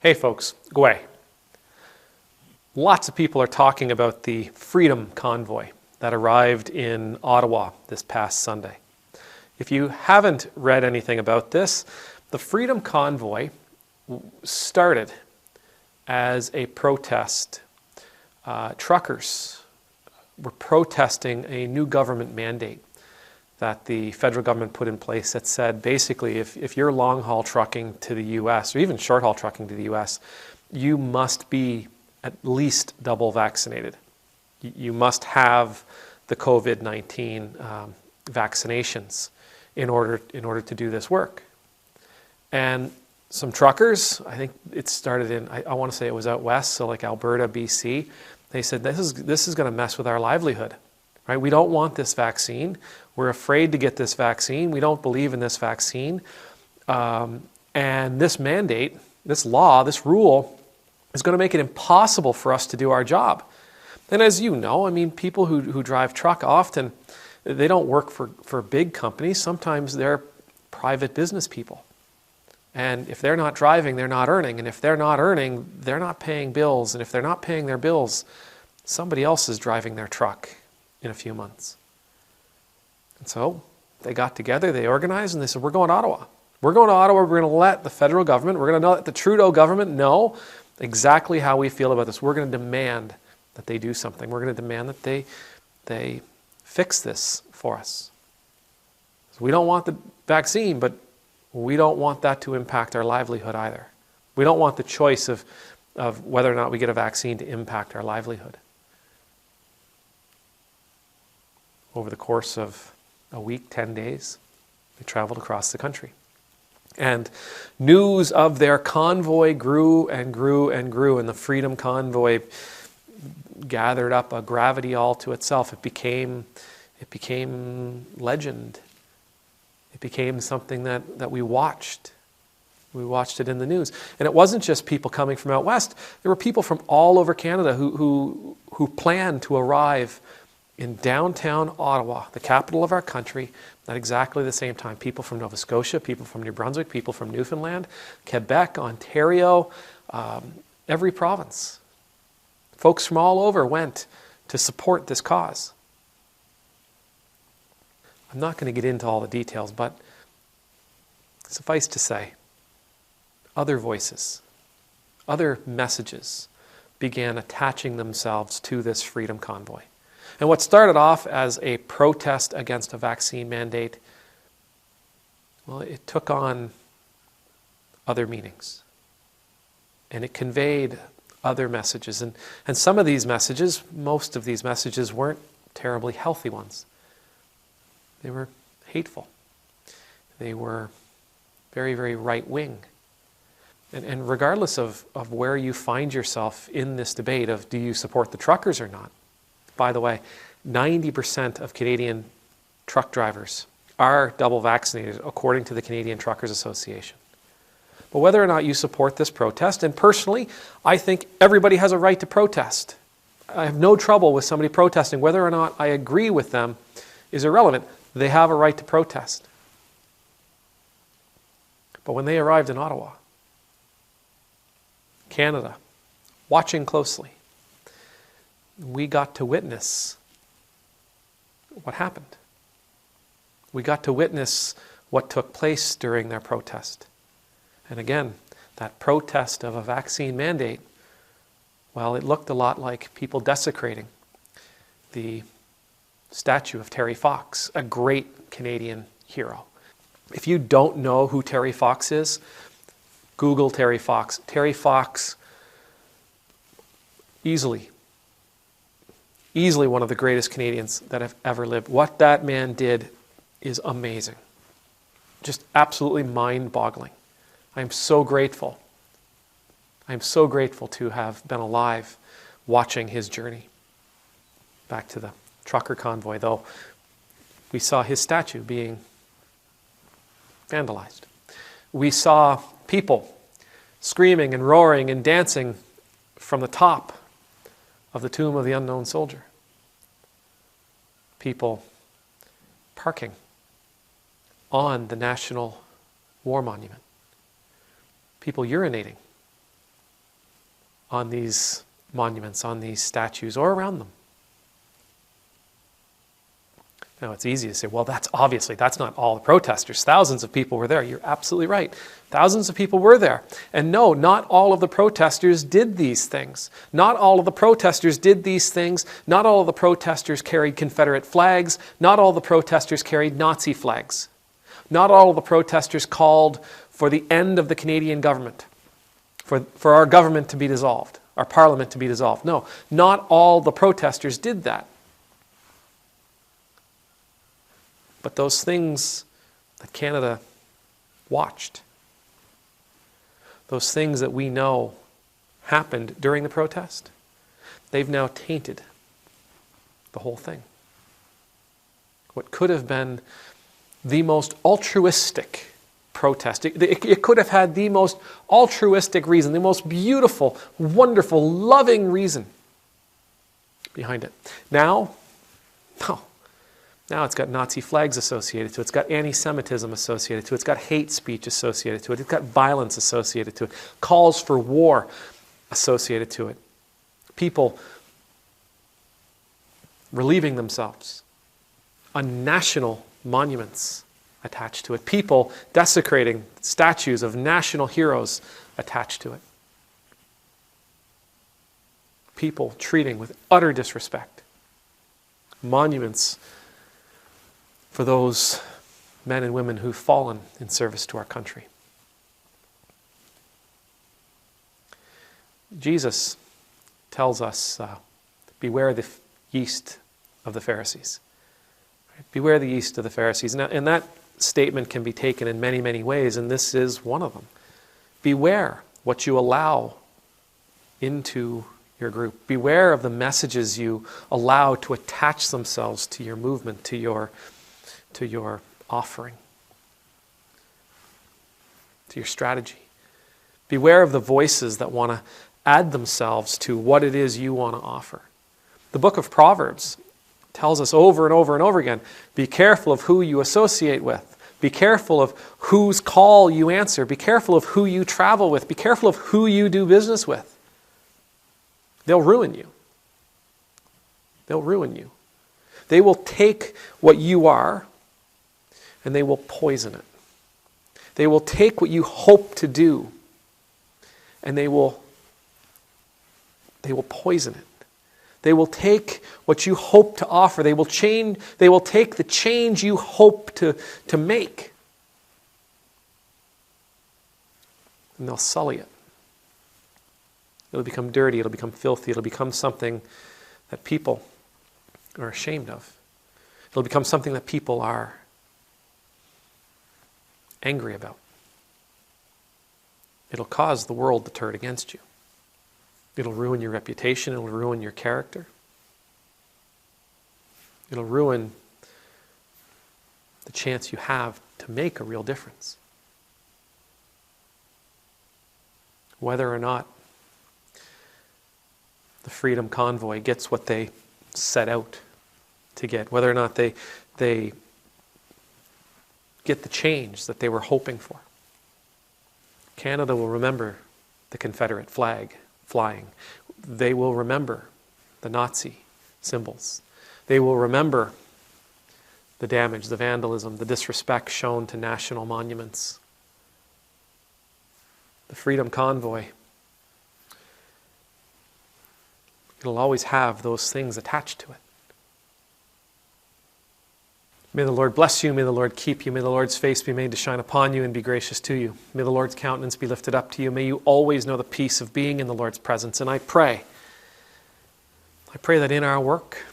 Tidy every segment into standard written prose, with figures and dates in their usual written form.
Hey folks, Gwe. Lots of people are talking about the Freedom Convoy that arrived in Ottawa this past Sunday. If you haven't read anything about this, the Freedom Convoy started as a protest. Truckers were protesting a new government mandate that the federal government put in place that said basically if you're long-haul trucking to the U.S. or even short-haul trucking to the U.S., you must be at least double vaccinated. You must have the COVID-19 vaccinations in order to do this work. And some truckers, I think it started in, I want to say it was out west, so like Alberta, BC, they said this is going to mess with our livelihood. Right? We don't want this vaccine. We're afraid to get this vaccine. We don't believe in this vaccine. And this mandate, this law, this rule is going to make it impossible for us to do our job. And as you know, I mean, people who drive truck often, they don't work for big companies. Sometimes they're private business people. And if they're not driving, they're not earning. And if they're not earning, they're not paying bills. And if they're not paying their bills, somebody else is driving their truck in a few months. And so they got together, they organized, and they said, we're going to Ottawa. We're going to Ottawa, we're going to let the federal government, we're going to let the Trudeau government know exactly how we feel about this. We're going to demand that they do something. We're going to demand that they fix this for us. So we don't want the vaccine, but we don't want that to impact our livelihood either. We don't want the choice of whether or not we get a vaccine to impact our livelihood. Over the course of a week, 10 days, they traveled across the country. And news of their convoy grew and grew and grew, and the Freedom Convoy gathered up a gravity all to itself. It became legend. It became something that we watched. We watched it in the news. And it wasn't just people coming from out west. There were people from all over Canada who planned to arrive in downtown Ottawa, the capital of our country, at exactly the same time. People from Nova Scotia, people from New Brunswick, people from Newfoundland, Quebec, Ontario, every province. Folks from all over went to support this cause. I'm not going to get into all the details, but suffice to say, other voices, other messages began attaching themselves to this Freedom Convoy. And what started off as a protest against a vaccine mandate, well, it took on other meanings. And it conveyed other messages. And some of these messages, most of these messages, weren't terribly healthy ones. They were hateful. They were very, very right-wing. And regardless of where you find yourself in this debate of do you support the truckers or not, by the way, 90% of Canadian truck drivers are double vaccinated, according to the Canadian Truckers Association. But whether or not you support this protest, and personally, I think everybody has a right to protest. I have no trouble with somebody protesting. Whether or not I agree with them is irrelevant. They have a right to protest. But when they arrived in Ottawa, Canada, watching closely, we got to witness what happened. We got to witness what took place during their protest. And again, that protest of a vaccine mandate, well, it looked a lot like people desecrating the statue of Terry Fox, a great Canadian hero. If you don't know who Terry Fox is, Google Terry Fox. Terry Fox, easily one of the greatest Canadians that have ever lived. What that man did is amazing. Just absolutely mind-boggling. I'm so grateful. I'm so grateful to have been alive watching his journey. Back to the trucker convoy, though, we saw his statue being vandalized. We saw people screaming and roaring and dancing from the top of the tomb of the unknown soldier. People parking on the National War Monument. People urinating on these monuments, on these statues, or around them. Now, it's easy to say, well, that's not all the protesters. Thousands of people were there. You're absolutely right. Thousands of people were there. And no, not all of the protesters did these things. Not all of the protesters did these things. Not all of the protesters carried Confederate flags. Not all of the protesters carried Nazi flags. Not all of the protesters called for the end of the Canadian government, for our government to be dissolved, our parliament to be dissolved. No, not all the protesters did that. But those things that Canada watched, those things that we know happened during the protest, they've now tainted the whole thing. What could have been the most altruistic protest, it could have had the most altruistic reason, the most beautiful, wonderful, loving reason behind it. Now it's got Nazi flags associated to it. It's got anti-Semitism associated to it. It's got hate speech associated to it. It's got violence associated to it. Calls for war associated to it. People relieving themselves on national monuments attached to it. People desecrating statues of national heroes attached to it. People treating with utter disrespect monuments for those men and women who've fallen in service to our country. Jesus tells us, beware the yeast of the Pharisees. Beware the yeast of the Pharisees. Now, and that statement can be taken in many, many ways, and this is one of them. Beware what you allow into your group. Beware of the messages you allow to attach themselves to your movement, to your offering, to your strategy. Beware of the voices that want to add themselves to what it is you want to offer. The book of Proverbs tells us over and over and over again, be careful of who you associate with. Be careful of whose call you answer. Be careful of who you travel with. Be careful of who you do business with. They'll ruin you. They'll ruin you. They will take what you are and they will poison it. They will take what you hope to do and they will poison it. They will take what you hope to offer. They will take the change you hope to make. And they'll sully it. It'll become dirty, it'll become filthy, it'll become something that people are ashamed of. It'll become something that people are angry about. It'll cause the world to turn against you. It'll ruin your reputation, it'll ruin your character. It'll ruin the chance you have to make a real difference. Whether or not the Freedom Convoy gets what they set out to get, whether or not they get the change that they were hoping for. Canada will remember the Confederate flag flying. They will remember the Nazi symbols. They will remember the damage, the vandalism, the disrespect shown to national monuments. The Freedom Convoy, it'll always have those things attached to it. May the Lord bless you, may the Lord keep you, may the Lord's face be made to shine upon you and be gracious to you. May the Lord's countenance be lifted up to you. May you always know the peace of being in the Lord's presence. And I pray that in our work,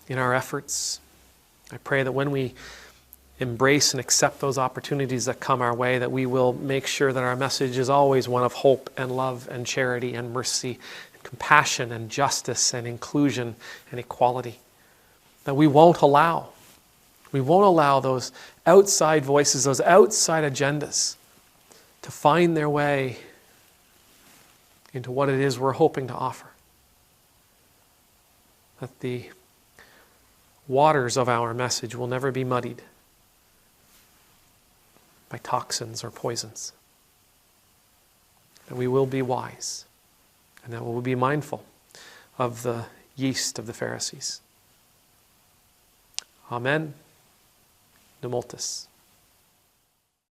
in our efforts, I pray that when we embrace and accept those opportunities that come our way, that we will make sure that our message is always one of hope and love and charity and mercy and compassion and justice and inclusion and equality. That we won't allow those outside voices, those outside agendas to find their way into what it is we're hoping to offer. That the waters of our message will never be muddied by toxins or poisons. That we will be wise and that we'll be mindful of the yeast of the Pharisees. Amen. Numultus.